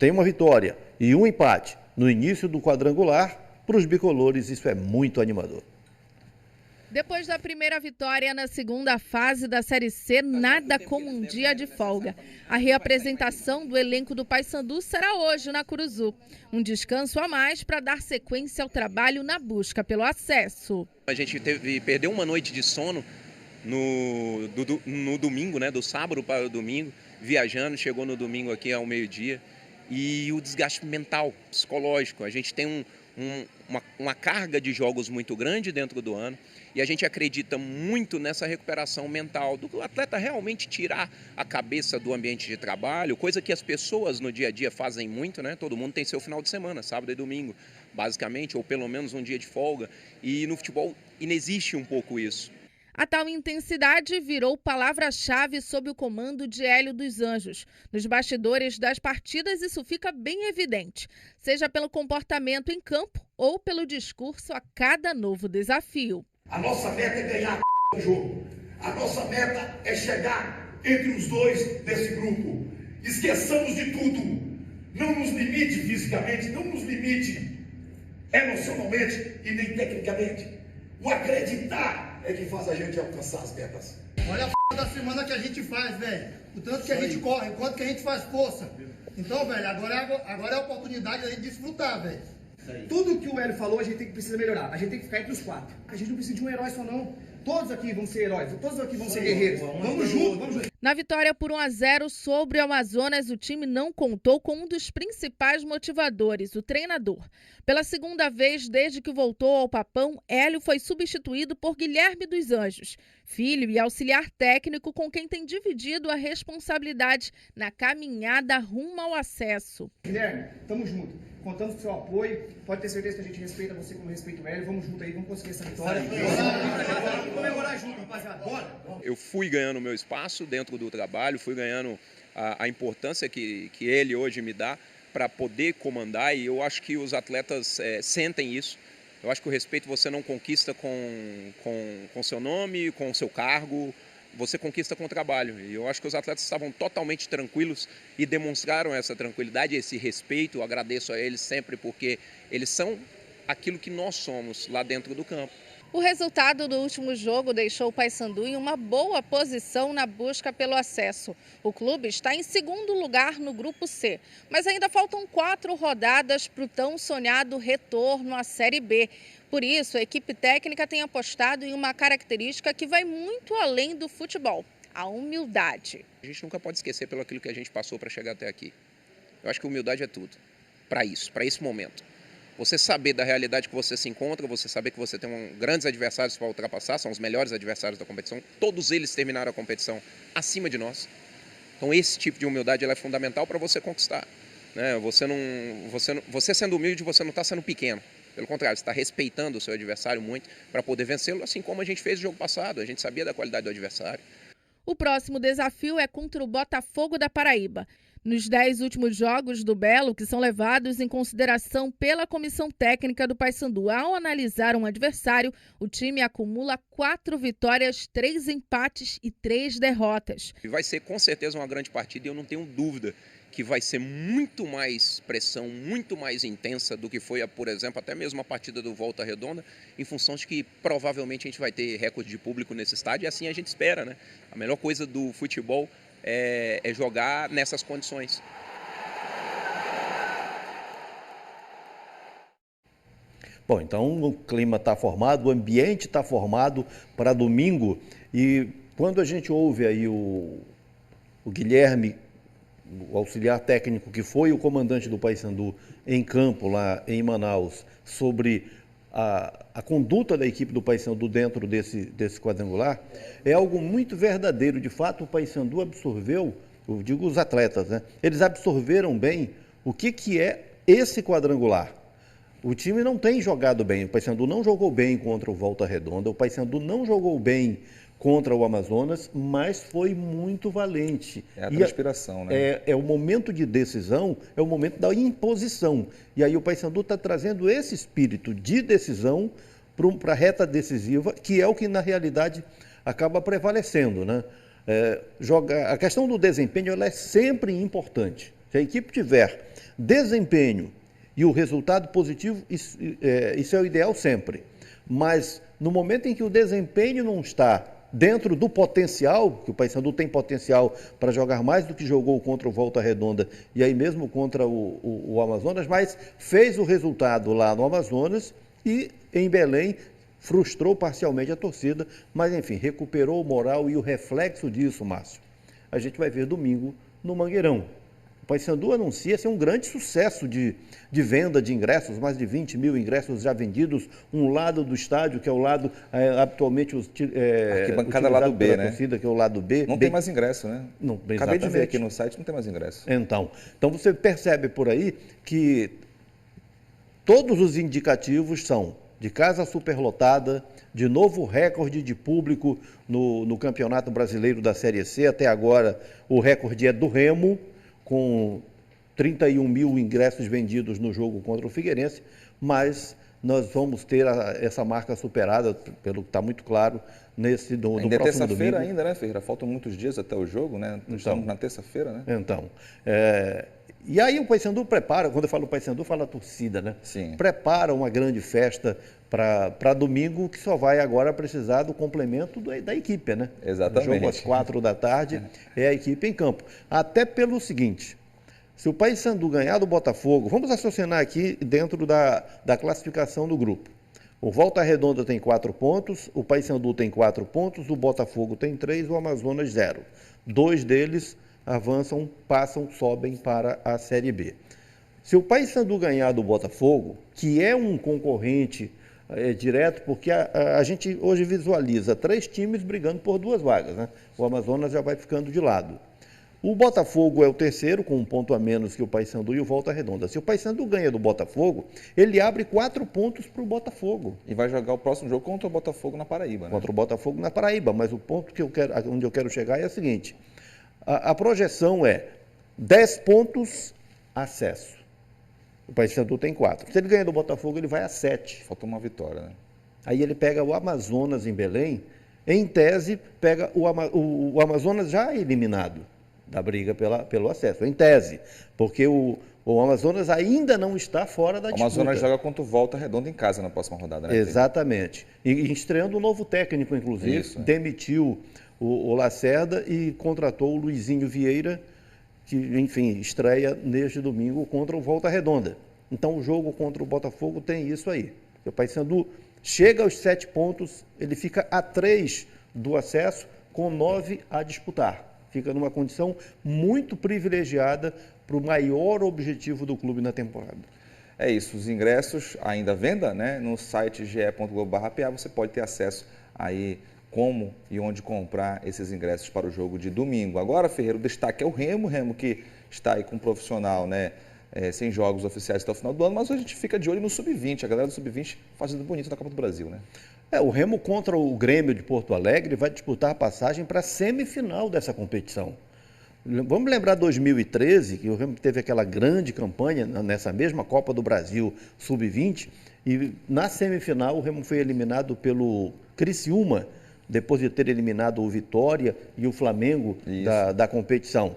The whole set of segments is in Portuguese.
tem uma vitória e um empate no início do quadrangular, para os bicolores isso é muito animador. Depois da primeira vitória na segunda fase da Série C, nada como um dia de folga. A reapresentação do elenco do Paysandu será hoje na Curuzu. Um descanso a mais para dar sequência ao trabalho na busca pelo acesso. A gente perdeu uma noite de sono no domingo, né, do sábado para o domingo, viajando, chegou no domingo aqui ao meio-dia. E o desgaste mental, psicológico. A gente tem uma carga de jogos muito grande dentro do ano e a gente acredita muito nessa recuperação mental, do atleta realmente tirar a cabeça do ambiente de trabalho, coisa que as pessoas no dia a dia fazem muito, né? Todo mundo tem seu final de semana, sábado e domingo, basicamente, ou pelo menos um dia de folga, e no futebol inexiste um pouco isso. A tal intensidade virou palavra-chave sob o comando de Hélio dos Anjos. Nos bastidores das partidas, isso fica bem evidente, seja pelo comportamento em campo ou pelo discurso a cada novo desafio. A nossa meta é ganhar o jogo. A nossa meta é chegar entre os dois desse grupo. Esqueçamos de tudo. Não nos limite fisicamente, não nos limite emocionalmente e nem tecnicamente. O acreditar é que faz a gente alcançar as metas. Olha a da semana que a gente faz, velho. O tanto que a gente corre, o quanto que a gente faz força. Então, velho, agora é a oportunidade da gente desfrutar, velho. Tudo que o Hélio falou, a gente precisa melhorar. A gente tem que ficar entre os 4. A gente não precisa de um herói só, não. Todos aqui vão ser heróis, todos aqui vão ser guerreiros. Vamos juntos, vamos juntos. Na vitória por 1-0 sobre o Amazonas, o time não contou com um dos principais motivadores, o treinador. Pela segunda vez desde que voltou ao Papão, Hélio foi substituído por Guilherme dos Anjos, filho e auxiliar técnico com quem tem dividido a responsabilidade na caminhada rumo ao acesso. Guilherme, tamo junto. Contamos com o seu apoio. Pode ter certeza que a gente respeita você como respeita o Hélio. Vamos junto aí, vamos conseguir essa vitória. Vamos comemorar junto, rapaziada. Bora! Eu fui ganhando o meu espaço dentro do trabalho, fui ganhando a importância que ele hoje me dá para poder comandar, e eu acho que os atletas sentem isso. Eu acho que o respeito você não conquista com seu nome, com seu cargo, você conquista com o trabalho. E eu acho que os atletas estavam totalmente tranquilos e demonstraram essa tranquilidade, esse respeito. Eu agradeço a eles sempre porque eles são aquilo que nós somos lá dentro do campo. O resultado do último jogo deixou o Paysandu em uma boa posição na busca pelo acesso. O clube está em segundo lugar no Grupo C, mas ainda faltam 4 rodadas para o tão sonhado retorno à Série B. Por isso, a equipe técnica tem apostado em uma característica que vai muito além do futebol: a humildade. A gente nunca pode esquecer pelo aquilo que a gente passou para chegar até aqui. Eu acho que humildade é tudo, para esse momento. Você saber da realidade que você se encontra, você saber que você tem grandes adversários para ultrapassar, são os melhores adversários da competição, todos eles terminaram a competição acima de nós. Então esse tipo de humildade ela é fundamental para você conquistar, né? Você sendo humilde, você não está sendo pequeno, pelo contrário, você está respeitando o seu adversário muito para poder vencê-lo, assim como a gente fez no jogo passado, a gente sabia da qualidade do adversário. O próximo desafio é contra o Botafogo da Paraíba. Nos 10 últimos jogos do Belo, que são levados em consideração pela comissão técnica do Paysandu ao analisar um adversário, o time acumula 4 vitórias, 3 empates e 3 derrotas. Vai ser com certeza uma grande partida e eu não tenho dúvida que vai ser muito mais pressão, muito mais intensa do que foi, por exemplo, até mesmo a partida do Volta Redonda, em função de que provavelmente a gente vai ter recorde de público nesse estádio e assim a gente espera, né? A melhor coisa do futebol é jogar nessas condições. Bom, então o clima está formado, o ambiente está formado para domingo, e quando a gente ouve aí o Guilherme, o auxiliar técnico que foi o comandante do Paysandu em campo lá em Manaus, sobre a conduta da equipe do Paysandu dentro desse quadrangular, é algo muito verdadeiro. De fato, o Paysandu absorveu, eu digo os atletas, né? Eles absorveram bem o que é esse quadrangular. O time não tem jogado bem, o Paysandu não jogou bem contra o Volta Redonda, o Paysandu não jogou bem contra o Amazonas, mas foi muito valente. É a transpiração, né? É o momento de decisão, é o momento da imposição. E aí o Paysandu está trazendo esse espírito de decisão para a reta decisiva, que é o que na realidade acaba prevalecendo, né? A questão do desempenho ela é sempre importante. Se a equipe tiver desempenho e o resultado positivo, isso é o ideal sempre. Mas no momento em que o desempenho não está dentro do potencial, que o Paysandu tem potencial para jogar mais do que jogou contra o Volta Redonda e aí mesmo contra o Amazonas, mas fez o resultado lá no Amazonas e em Belém frustrou parcialmente a torcida, mas enfim, recuperou o moral e o reflexo disso, Márcio, a gente vai ver domingo no Mangueirão. O Paysandu anuncia ser um grande sucesso de venda de ingressos, mais de 20 mil ingressos já vendidos, um lado do estádio, que é o lado atualmente arquibancada lado B, né? Torcida, que é o lado B. Não tem mais ingresso, né? Não, acabei de ver aqui no site, não tem mais ingresso. Então você percebe por aí que todos os indicativos são de casa superlotada, de novo recorde de público no Campeonato Brasileiro da Série C. Até agora o recorde é do Remo, com 31 mil ingressos vendidos no jogo contra o Figueirense, mas nós vamos ter essa marca superada, pelo que está muito claro, no próximo domingo. Ainda é terça-feira ainda, né, Ferreira? Faltam muitos dias até o jogo, né? Estamos na terça-feira, né? Então, e aí o Paysandu prepara, quando eu falo Paysandu, fala a torcida, né? Sim. Prepara uma grande festa para domingo, que só vai agora precisar do complemento da equipe, né? Exatamente. O jogo às 4 da tarde é a equipe em campo. Até pelo seguinte, se o Paysandu ganhar do Botafogo, vamos raciocinar aqui dentro da classificação do grupo. O Volta Redonda tem 4 pontos, o Paysandu tem 4 pontos, o Botafogo tem 3, o Amazonas 0. 2 deles avançam, passam, sobem para a Série B. Se o Paysandu ganhar do Botafogo, que é um concorrente direto, porque a gente hoje visualiza 3 times brigando por 2 vagas, né? O Amazonas já vai ficando de lado. O Botafogo é o terceiro, com 1 ponto a menos que o Paysandu e o Volta Redonda. Se o Paysandu ganha do Botafogo, ele abre 4 pontos para o Botafogo. E vai jogar o próximo jogo contra o Botafogo na Paraíba, né? Contra o Botafogo na Paraíba, mas o ponto onde eu quero chegar é o seguinte, a projeção é 10 pontos, acesso. O Paysandu tem 4. Se ele ganha do Botafogo, ele vai a 7. Falta uma vitória, né? Aí ele pega o Amazonas em Belém, em tese, pega o Amazonas já eliminado da briga pelo acesso, em tese, porque o Amazonas ainda não está fora da disputa. O Amazonas joga contra o Volta Redonda em casa na próxima rodada, né? Exatamente. E estreando um novo técnico, inclusive, Isso, demitiu o Lacerda e contratou o Luizinho Vieira, que, enfim, estreia neste domingo contra o Volta Redonda. Então, o jogo contra o Botafogo tem isso aí. O Paysandu chega aos 7 pontos, ele fica a 3 do acesso, com 9 a disputar. Fica numa condição muito privilegiada para o maior objetivo do clube na temporada. É isso, os ingressos ainda à venda, né? No site ge.globo.pa você pode ter acesso aí como e onde comprar esses ingressos para o jogo de domingo. Agora, Ferreira, o destaque é o Remo que está aí com um profissional, né? Sem jogos oficiais até o final do ano, mas hoje a gente fica de olho no Sub-20, a galera do Sub-20 fazendo bonito na Copa do Brasil, né? O Remo contra o Grêmio de Porto Alegre vai disputar a passagem para a semifinal dessa competição. Vamos lembrar 2013, que o Remo teve aquela grande campanha nessa mesma Copa do Brasil Sub-20, e na semifinal o Remo foi eliminado pelo Criciúma, depois de ter eliminado o Vitória e o Flamengo da competição.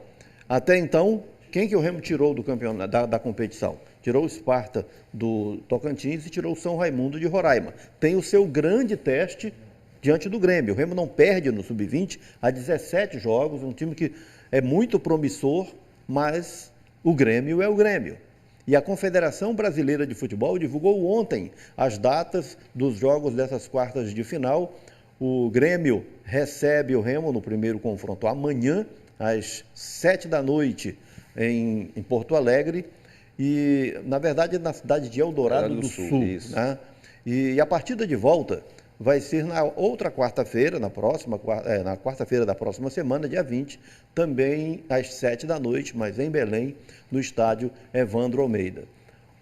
Até então, quem que o Remo tirou do campeonato, da competição? Tirou o Sparta do Tocantins e tirou o São Raimundo de Roraima. Tem o seu grande teste diante do Grêmio. O Remo não perde no Sub-20 há 17 jogos, um time que é muito promissor, mas o Grêmio é o Grêmio. E a Confederação Brasileira de Futebol divulgou ontem as datas dos jogos dessas quartas de final. O Grêmio recebe o Remo no primeiro confronto amanhã, às 7 da noite, em Porto Alegre, e, na verdade, na cidade de Eldorado do Sul. Né? E a partida de volta vai ser na outra quarta-feira, na quarta-feira da próxima semana, dia 20, também às 7 da noite, mas em Belém, no estádio Evandro Almeida.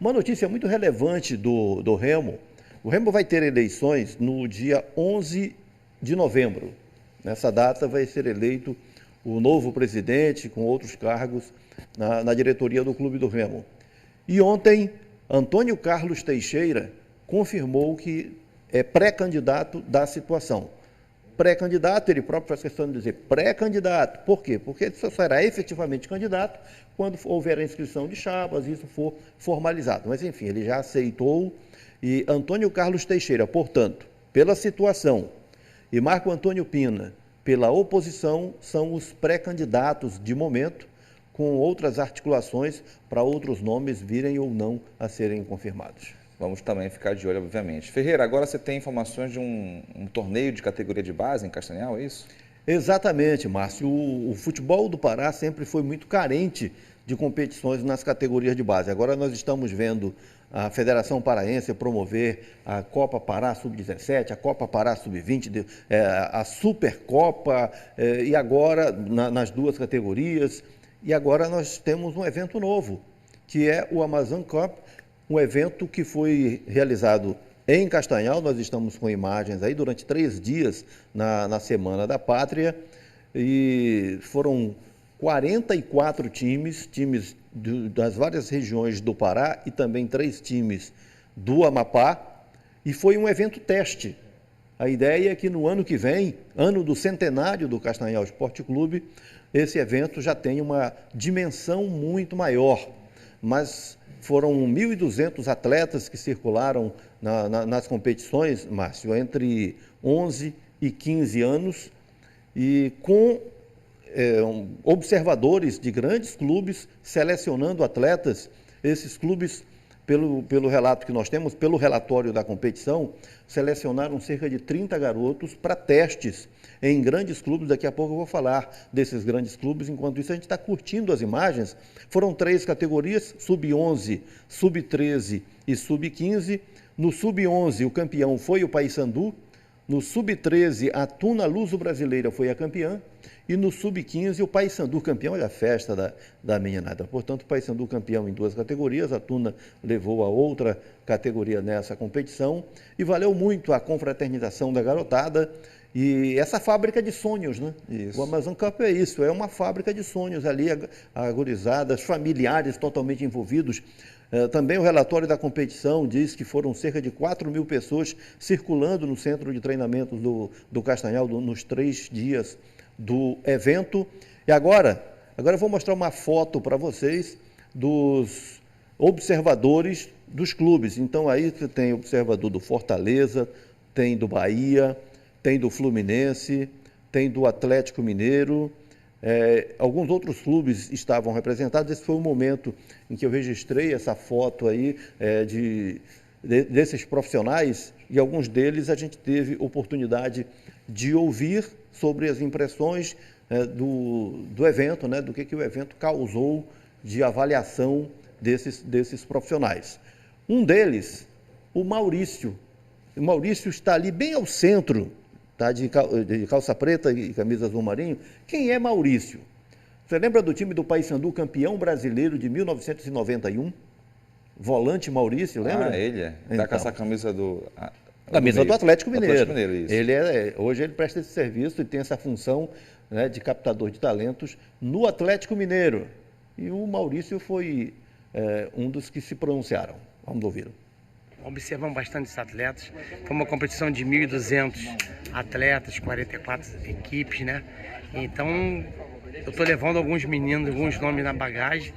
Uma notícia muito relevante do Remo: o Remo vai ter eleições no dia 11 de novembro. Nessa data vai ser eleito o novo presidente, com outros cargos, na diretoria do Clube do Remo. E ontem, Antônio Carlos Teixeira confirmou que é pré-candidato da situação. pré-candidato, ele próprio faz questão de dizer pré-candidato. Por quê? Porque ele só será efetivamente candidato quando houver a inscrição de chapas e isso for formalizado. Mas, enfim, ele já aceitou. E Antônio Carlos Teixeira, portanto, pela situação, e Marco Antônio Pina, pela oposição, são os pré-candidatos de momento, com outras articulações para outros nomes virem ou não a serem confirmados. Vamos também ficar de olho, obviamente. Ferreira, agora você tem informações de um torneio de categoria de base em Castanhal, é isso? Exatamente, Márcio. O futebol do Pará sempre foi muito carente de competições nas categorias de base. Agora nós estamos vendo a Federação Paraense promover a Copa Pará Sub-17, a Copa Pará Sub-20, a Supercopa, e agora nas duas categorias. E agora nós temos um evento novo, que é o Amazon Cup, um evento que foi realizado em Castanhal. Nós estamos com imagens aí durante 3 dias na Semana da Pátria, e foram 44 times das várias regiões do Pará e também 3 times do Amapá, e foi um evento teste. A ideia é que no ano que vem, ano do centenário do Castanhal Esporte Clube, esse evento já tenha uma dimensão muito maior, mas foram 1.200 atletas que circularam nas competições, Márcio, entre 11 e 15 anos, e com observadores de grandes clubes selecionando atletas. Esses clubes, pelo relato que nós temos, pelo relatório da competição, selecionaram cerca de 30 garotos para testes em grandes clubes. Daqui a pouco eu vou falar desses grandes clubes. Enquanto isso, a gente está curtindo as imagens. Foram 3 categorias, sub-11, sub-13 e sub-15. No sub-11, o campeão foi o Paysandu. No sub-13, a Tuna Luso-Brasileira foi a campeã. E no sub-15, o Paysandu campeão. Olha a festa da meninada. Portanto, o Paysandu campeão em 2 categorias, a Tuna levou a outra categoria nessa competição, e valeu muito a confraternização da garotada e essa fábrica de sonhos, né? Isso. O Amazon Cup é isso, é uma fábrica de sonhos ali, agorizadas, familiares totalmente envolvidos. Também o relatório da competição diz que foram cerca de 4.000 pessoas circulando no centro de treinamento do Castanhal nos 3 dias do evento. E agora eu vou mostrar uma foto para vocês dos observadores dos clubes. Então aí você tem observador do Fortaleza, tem do Bahia, tem do Fluminense, tem do Atlético Mineiro, alguns outros clubes estavam representados. Esse foi o momento em que eu registrei essa foto aí desses profissionais, e alguns deles a gente teve oportunidade de ouvir sobre as impressões do evento, né, do que o evento causou de avaliação desses profissionais. Um deles, o Maurício. O Maurício está ali bem ao centro, tá, de calça preta e camisa azul marinho. Quem é Maurício? Você lembra do time do Paysandu, campeão brasileiro de 1991? Volante Maurício, lembra? Ah, ele é. Está com essa camisa do... Camisa do Atlético Mineiro. Atlético Mineiro, isso. Hoje ele presta esse serviço e tem essa função, né, de captador de talentos no Atlético Mineiro. E o Maurício foi um dos que se pronunciaram. Vamos ouvir. Observamos bastante esses atletas. Foi uma competição de 1.200 atletas, 44 equipes, né? Então, eu estou levando alguns meninos, alguns nomes na bagagem,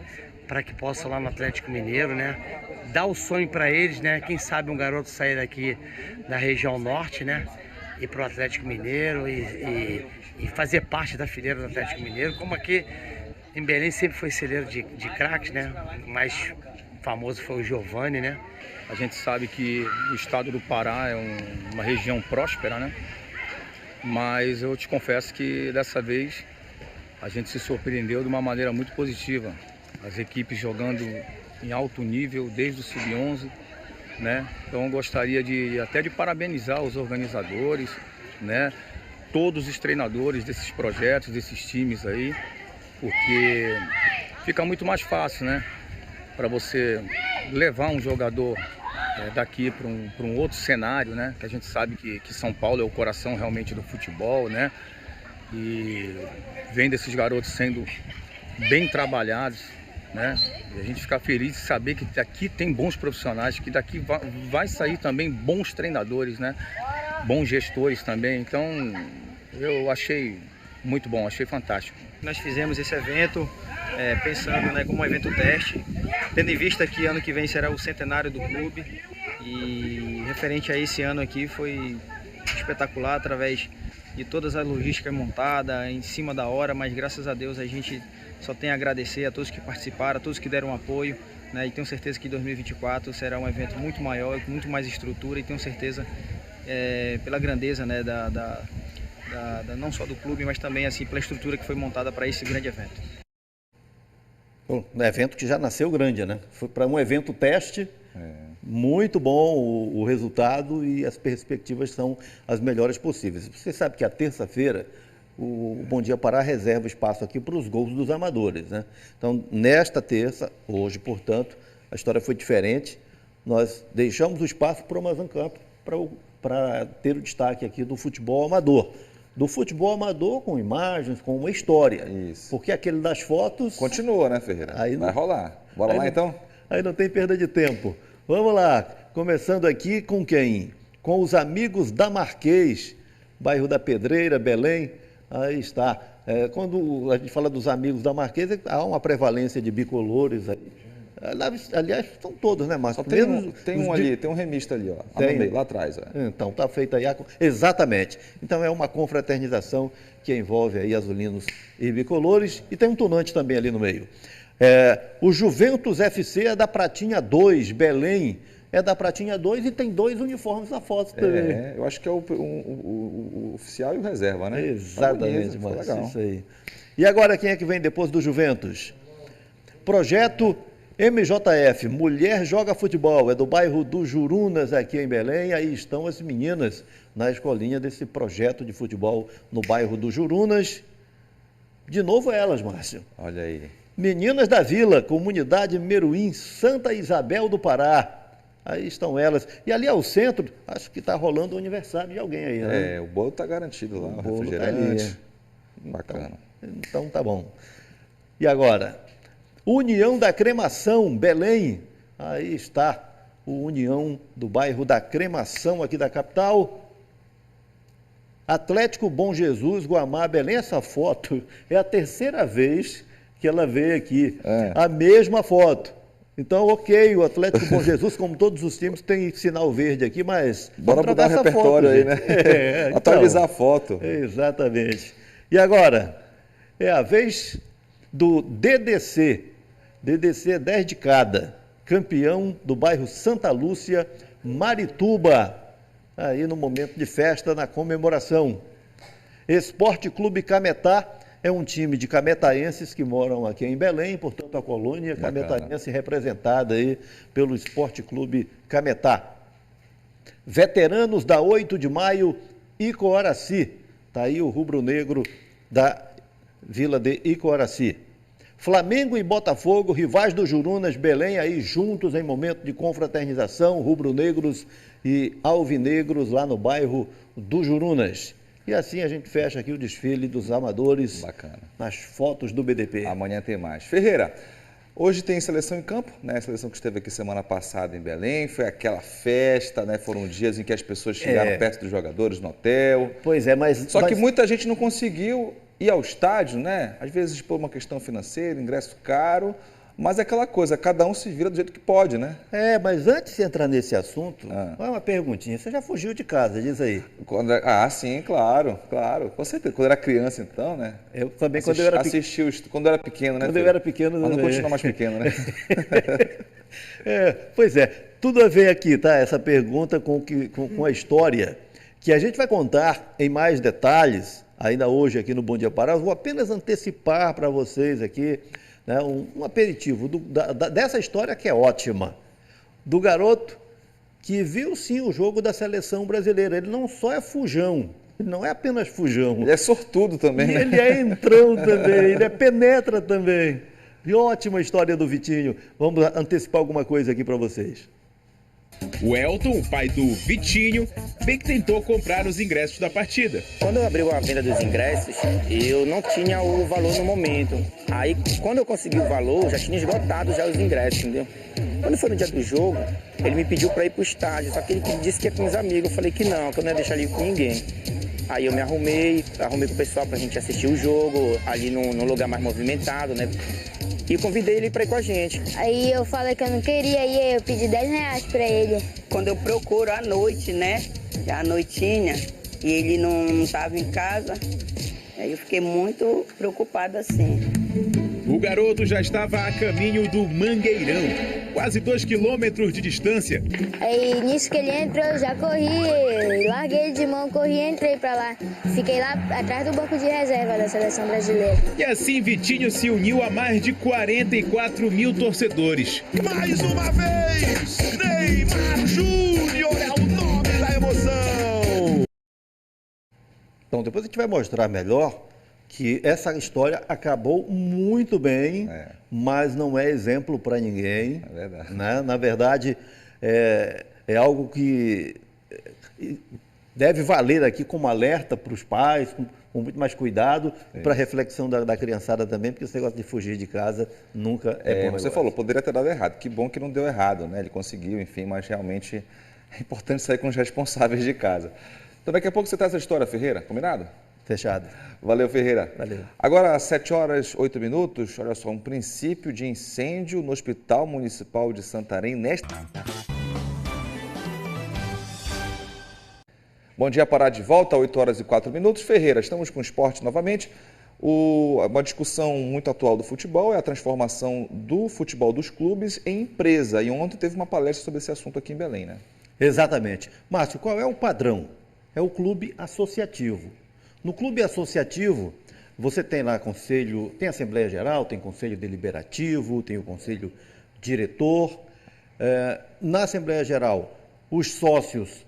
para que possam lá no Atlético Mineiro, né? Dar o sonho para eles, né? Quem sabe um garoto sair daqui da região norte, né? Ir para o Atlético Mineiro e fazer parte da fileira do Atlético Mineiro. Como aqui em Belém sempre foi celeiro de craques, né? O mais famoso foi o Giovani, né? A gente sabe que o estado do Pará é uma região próspera, né? Mas eu te confesso que dessa vez a gente se surpreendeu de uma maneira muito positiva. As equipes jogando em alto nível desde o sub-11, né? Então eu gostaria até de parabenizar os organizadores, né? Todos os treinadores desses projetos, desses times aí, porque fica muito mais fácil, né? Para você levar um jogador daqui para um outro cenário, né? Que a gente sabe que São Paulo é o coração realmente do futebol, né? E vem desses garotos sendo bem trabalhados, né? E a gente fica feliz de saber que daqui tem bons profissionais, que daqui vai sair também bons treinadores, né? Bons gestores também. Então Eu achei muito bom, achei fantástico. Nós fizemos esse evento pensando, né, como um evento teste, tendo em vista que ano que vem será o centenário do clube, e referente a esse ano aqui foi espetacular através de todas as logísticas montadas em cima da hora, mas graças a Deus a gente só tem a agradecer a todos que participaram, a todos que deram apoio, né, e tenho certeza que 2024 será um evento muito maior, com muito mais estrutura, e tenho certeza pela grandeza, né, não só do clube, mas também assim, pela estrutura que foi montada para esse grande evento. Um evento que já nasceu grande, né? Foi para um evento teste, muito bom o resultado e as perspectivas são as melhores possíveis. Você sabe que a terça-feira o Bom Dia Pará reserva espaço aqui para os gols dos amadores, né? Então, nesta terça, hoje, portanto, a história foi diferente. Nós deixamos o espaço para o Amazon Campo para ter o destaque aqui do futebol amador. Do futebol amador com imagens, com uma história. Isso. Porque aquele das fotos... Continua, né, Ferreira? Aí vai rolar. Bora lá, então? Aí não tem perda de tempo. Vamos lá. Começando aqui com quem? Com os amigos da Marquês, bairro da Pedreira, Belém. Aí está. Quando a gente fala dos amigos da Marquês, há uma prevalência de bicolores aí. Aliás, são todos, né, Márcio? Tem um ali, tem um remista ali, ó, lá atrás. Então, está feita aí. Exatamente. Então, é uma confraternização que envolve aí azulinos e bicolores, e tem um tunante também ali no meio. O Juventus FC é da Pratinha 2, Belém, é da Pratinha 2 e tem 2 uniformes na foto também. Eu acho que é o oficial e o reserva, né? Exatamente, Márcio, legal. Isso aí. E agora, quem é que vem depois do Juventus? Projeto MJF, Mulher Joga Futebol, é do bairro do Jurunas, aqui em Belém. Aí estão as meninas na escolinha desse projeto de futebol no bairro do Jurunas. De novo elas, Márcio. Olha aí. Meninas da Vila, Comunidade Meruim, Santa Isabel do Pará. Aí estão elas. E ali ao centro, acho que está rolando o aniversário de alguém aí, né? O bolo está garantido lá, o refrigerante. Tá ali. Bacana. Então tá bom. E agora? União da Cremação, Belém. Aí está o União do bairro da Cremação, aqui da capital. Atlético Bom Jesus, Guamá, Belém. Essa foto é a terceira vez que ela veio aqui. A mesma foto. Então, ok, o Atlético Bom Jesus, como todos os times, tem sinal verde aqui, mas... Bora mudar o repertório aí, né? Atualizar a foto. Exatamente. E agora, é a vez do DDC. DDC é 10 de cada. Campeão do bairro Santa Lúcia, Marituba. Aí no momento de festa, na comemoração. Esporte Clube Cametá é um time de cametaenses que moram aqui em Belém, portanto a colônia cametaense representada aí pelo Esporte Clube Cametá. Veteranos da 8 de maio, Icoaraci. Está aí o rubro-negro da Vila de Icoaraci. Flamengo e Botafogo, rivais do Jurunas, Belém, aí juntos em momento de confraternização, rubro-negros e alvinegros lá no bairro do Jurunas. E assim a gente fecha aqui o desfile dos amadores. Bacana. Nas fotos do BDP. Amanhã tem mais. Ferreira, hoje tem seleção em campo, né? A seleção que esteve aqui semana passada em Belém, foi aquela festa, né? Foram dias em que as pessoas chegaram perto dos jogadores no hotel. Pois é, mas... Só que muita gente não conseguiu ir ao estádio, né? Às vezes por uma questão financeira, ingresso caro, mas é aquela coisa, cada um se vira do jeito que pode, né? Mas antes de entrar nesse assunto, uma perguntinha. Você já fugiu de casa, diz aí. Sim, claro. Com certeza. Quando era criança, então, né? Eu também, quando eu era pequeno. Quando eu era pequeno, né? Quando eu era pequeno... Mas não continua mais pequeno, né? Pois é. Tudo a ver aqui, tá? Essa pergunta com a história que a gente vai contar em mais detalhes, ainda hoje aqui no Bom Dia Pará. Eu vou apenas antecipar para vocês aqui, né, um aperitivo dessa história que é ótima, do garoto que viu sim o jogo da seleção brasileira. Ele não só é fujão, ele não é apenas fujão. Ele é sortudo também, né? Ele é entrão também, ele é penetra também. E ótima história do Vitinho. Vamos antecipar alguma coisa aqui para vocês. O Elton, o pai do Vitinho, bem que tentou comprar os ingressos da partida. Quando eu abri a venda dos ingressos, eu não tinha o valor no momento. Aí, quando eu consegui o valor, já tinha esgotado já os ingressos, entendeu? Quando foi no dia do jogo, ele me pediu para ir pro estádio, só que ele disse que ia com os amigos. Eu falei que não ia deixar ele ir com ninguém. Aí eu me arrumei com o pessoal pra gente assistir o jogo, ali num lugar mais movimentado, né? E convidei ele pra ir com a gente. Aí eu falei que eu não queria ir, eu pedi 10 reais pra ele. Quando eu procuro à noite, né? À noitinha, e ele não estava em casa, aí eu fiquei muito preocupada assim. O garoto já estava a caminho do Mangueirão, quase 2 quilômetros de distância. Aí nisso que ele entrou, eu já corri, larguei ele de mão, corri e entrei pra lá. Fiquei lá atrás do banco de reserva da seleção brasileira. E assim Vitinho se uniu a mais de 44 mil torcedores. Mais uma vez, Neymar Júnior é o nome da emoção. Então, depois a gente vai mostrar melhor que essa história acabou muito bem, mas não é exemplo para ninguém. É verdade. Né? Na verdade, é algo que deve valer aqui como alerta para os pais, com muito mais cuidado, para a reflexão da criançada também, porque esse negócio de fugir de casa nunca é bom. Você falou, poderia ter dado errado. Que bom que não deu errado, né? Ele conseguiu, enfim, mas realmente é importante sair com os responsáveis de casa. Então daqui a pouco você traz essa história, Ferreira, combinado? Fechado. Valeu, Ferreira. Valeu. Agora, às 7 horas, 8 minutos, olha só, um princípio de incêndio no Hospital Municipal de Santarém nesta... Bom dia, Pará de volta, 8 horas e 4 minutos. Ferreira, estamos com o esporte novamente. Uma discussão muito atual do futebol é a transformação do futebol dos clubes em empresa. E ontem teve uma palestra sobre esse assunto aqui em Belém, né? Exatamente. Márcio, qual é o padrão? É o clube associativo. No clube associativo, você tem lá conselho, tem Assembleia Geral, tem conselho deliberativo, tem o conselho diretor. Na Assembleia Geral, os sócios,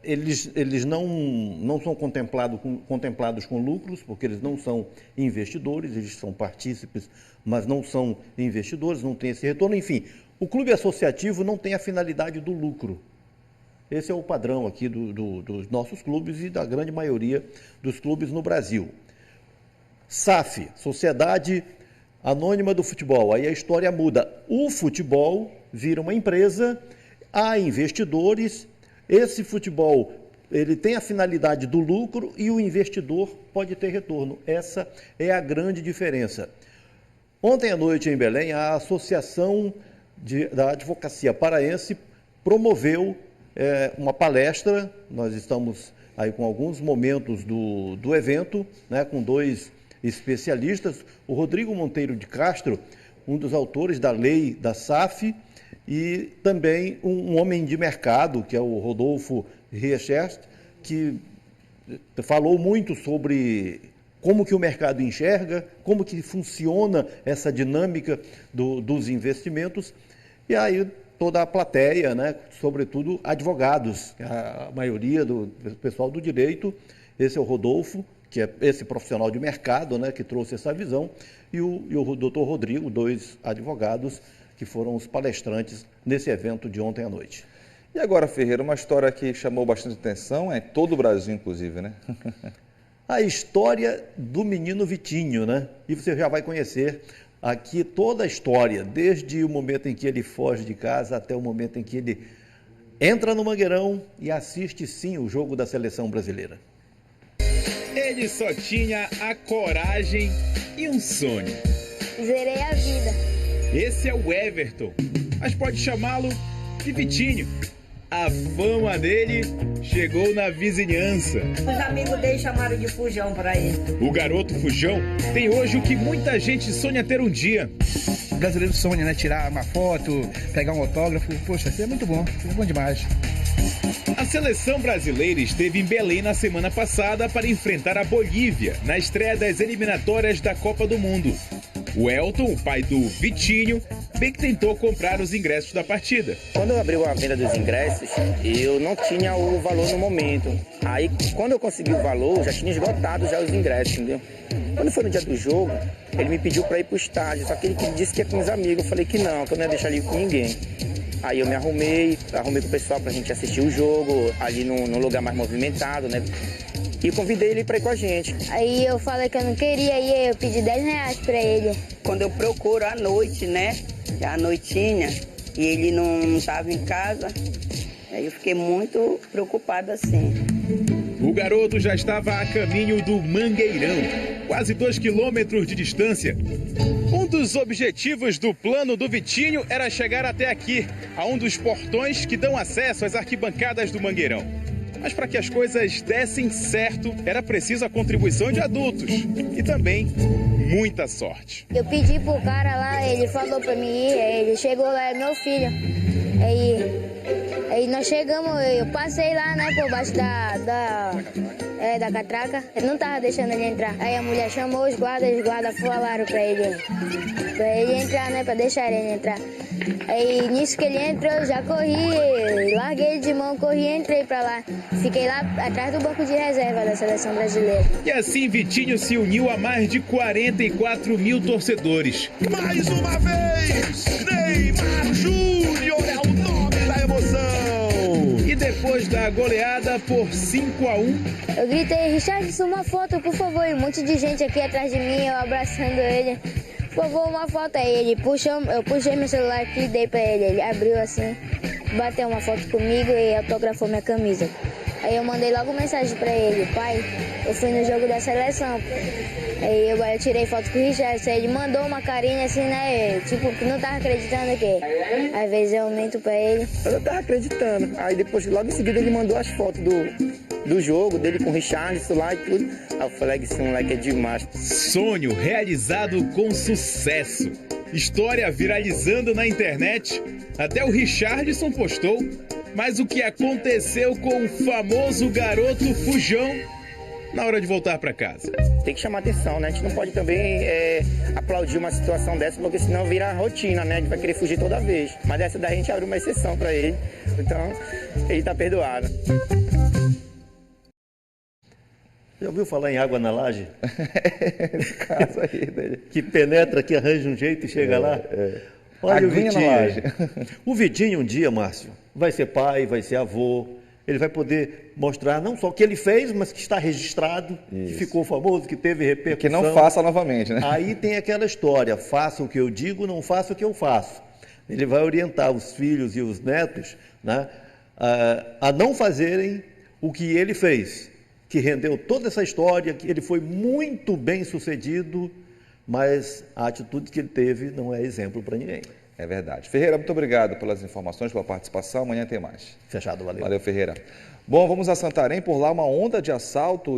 eles não são contemplados com lucros, porque eles não são investidores, eles são partícipes, mas não são investidores, não tem esse retorno. Enfim, o clube associativo não tem a finalidade do lucro. Esse é o padrão aqui dos nossos clubes e da grande maioria dos clubes no Brasil. SAF, Sociedade Anônima do Futebol, aí a história muda. O futebol vira uma empresa, há investidores, esse futebol ele tem a finalidade do lucro e o investidor pode ter retorno. Essa é a grande diferença. Ontem à noite em Belém, a Associação da Advocacia Paraense promoveu uma palestra. Nós estamos aí com alguns momentos do evento, né, com 2 especialistas, o Rodrigo Monteiro de Castro, um dos autores da lei da SAF, e também um homem de mercado, que é o Rodolfo Riechert, que falou muito sobre como que o mercado enxerga, como que funciona essa dinâmica dos investimentos, e aí toda a plateia, né, sobretudo advogados, a maioria do pessoal do direito. Esse é o Rodolfo, que é esse profissional de mercado, né, que trouxe essa visão, e o doutor Rodrigo, 2 advogados que foram os palestrantes nesse evento de ontem à noite. E agora, Ferreira, uma história que chamou bastante atenção, todo o Brasil, inclusive, né? A história do menino Vitinho, né? E você já vai conhecer aqui toda a história, desde o momento em que ele foge de casa até o momento em que ele entra no Mangueirão e assiste, sim, o jogo da seleção brasileira. Ele só tinha a coragem e um sonho. Zerei a vida. Esse é o Everton, mas pode chamá-lo de Vitinho. A fama dele chegou na vizinhança. Os amigos dele chamaram de Fujão para ele. O garoto Fujão tem hoje o que muita gente sonha ter um dia. O brasileiro sonha, né? Tirar uma foto, pegar um autógrafo. Poxa, isso é muito bom demais. A seleção brasileira esteve em Belém na semana passada para enfrentar a Bolívia na estreia das eliminatórias da Copa do Mundo. O Elton, o pai do Vitinho, bem que tentou comprar os ingressos da partida. Quando eu abri a venda dos ingressos, eu não tinha o valor no momento. Aí, quando eu consegui o valor, já tinha esgotado já os ingressos, entendeu? Quando foi no dia do jogo, ele me pediu para ir pro estádio, só que ele disse que ia com os amigos. Eu falei que não ia deixar ele ir com ninguém. Aí eu me arrumei com o pessoal pra gente assistir o jogo, ali num lugar mais movimentado, né? E convidei ele pra ir com a gente. Aí eu falei que eu não queria ir, eu pedi 10 reais pra ele. Quando eu procuro à noite, né? À noitinha, e ele não estava em casa, aí eu fiquei muito preocupada assim. O garoto já estava a caminho do Mangueirão, quase 2 quilômetros de distância. Um dos objetivos do plano do Vitinho era chegar até aqui, a um dos portões que dão acesso às arquibancadas do Mangueirão. Mas para que as coisas dessem certo, era preciso a contribuição de adultos e também muita sorte. Eu pedi pro cara lá, ele falou pra mim ir, ele chegou lá, é meu filho. Aí nós chegamos, eu passei lá, né, por baixo da catraca. Eu não tava deixando ele entrar. Aí a mulher chamou os guardas falaram pra ele entrar, né, pra deixar ele entrar. Aí nisso que ele entrou, eu já corri, larguei ele de mão, corri e entrei pra lá. Fiquei lá atrás do banco de reserva da seleção brasileira. E assim Vitinho se uniu a mais de 44 mil torcedores. Mais uma vez, Neymar Júnior é o nome da emoção. E depois da goleada por 5-1... Eu gritei, Richarlison, uma foto, por favor. E um monte de gente aqui atrás de mim, eu abraçando ele. Por favor, uma foto. Aí eu puxei meu celular aqui e dei pra ele. Ele abriu assim, bateu uma foto comigo e autografou minha camisa. Aí eu mandei logo mensagem pra ele, pai, eu fui no jogo da seleção. Aí eu tirei foto com o Richarlison, ele mandou uma carinha assim, né, tipo, que não tava acreditando que. Às vezes eu minto pra ele. Eu tava acreditando. Aí depois, logo em seguida, ele mandou as fotos do jogo, dele com o Richarlison lá e tudo. Aí eu falei que esse moleque é demais. Sonho realizado com sucesso. História viralizando na internet. Até o Richarlison postou. Mas o que aconteceu com o famoso garoto fujão na hora de voltar para casa? Tem que chamar atenção, né? A gente não pode também aplaudir uma situação dessa, porque senão vira rotina, né? A gente vai querer fugir toda vez. Mas dessa daí a gente abre uma exceção para ele. Então, ele tá perdoado. Já ouviu falar em água na laje? Esse caso aí dele. Que penetra, que arranja um jeito e chega lá. Olha o Vitinho. O Vitinho um dia, Márcio, vai ser pai, vai ser avô. Ele vai poder mostrar não só o que ele fez, mas que está registrado, que ficou famoso, que teve repercussão. Que não faça novamente, né? Aí tem aquela história, faça o que eu digo, não faça o que eu faço. Ele vai orientar os filhos e os netos, né, a não fazerem o que ele fez, que rendeu toda essa história, que ele foi muito bem sucedido, mas a atitude que ele teve não é exemplo para ninguém. É verdade. Ferreira, muito obrigado pelas informações, pela participação. Amanhã tem mais. Fechado, valeu. Valeu, Ferreira. Bom, vamos a Santarém, por lá uma onda de assalto.